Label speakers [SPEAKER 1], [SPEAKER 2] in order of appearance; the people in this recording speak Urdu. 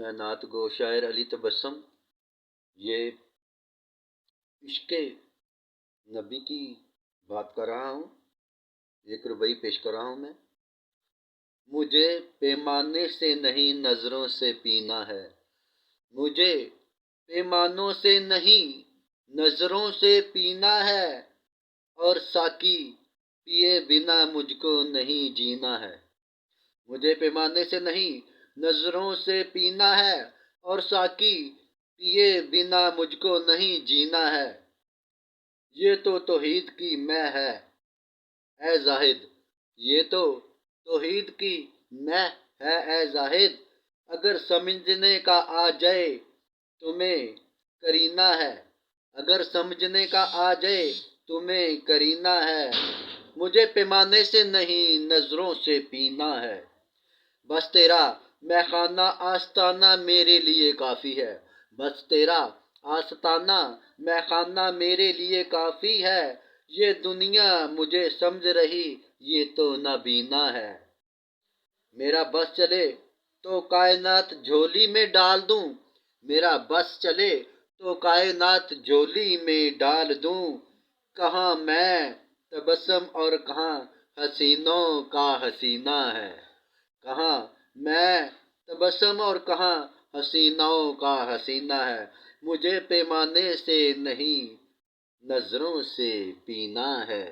[SPEAKER 1] میں نعت گو شاعر علی تبسم، یہ عشق نبی کی بات کر رہا ہوں، ایک ربائی پیش کر رہا ہوں میں۔ مجھے پیمانے سے نہیں نظروں سے پینا ہے، مجھے پیمانوں سے نہیں نظروں سے پینا ہے، اور ساقی پیے بنا مجھ کو نہیں جینا ہے۔ مجھے پیمانے سے نہیں نظروں سے پینا ہے، اور ساقی پیے بنا مجھ کو نہیں جینا ہے۔ یہ تو توحید کی مے ہے اے زاہد، یہ تو توحید کی مے ہے اے زاہد، اگر سمجھنے کا آ جائے تمہیں کرینہ ہے، اگر سمجھنے کا آ جائے تمہیں کرینہ ہے۔ مجھے پیمانے سے نہیں نظروں سے پینا ہے، بس تیرا مے خانہ آستانہ میرے لیے کافی ہے، بس تیرا آستانہ مے خانہ میرے لیے کافی ہے۔ یہ دنیا مجھے سمجھ رہی یہ تو نابینا ہے، میرا بس چلے تو کائنات جھولی میں ڈال دوں، میرا بس چلے تو کائنات جھولی میں ڈال دوں۔ کہاں میں تبسم اور کہاں حسینوں کا حسینہ ہے، کہاں میں تبسم اور کہاں حسینوں کا حسینہ ہے۔ مجھے پیمانے سے نہیں نظروں سے پینا ہے۔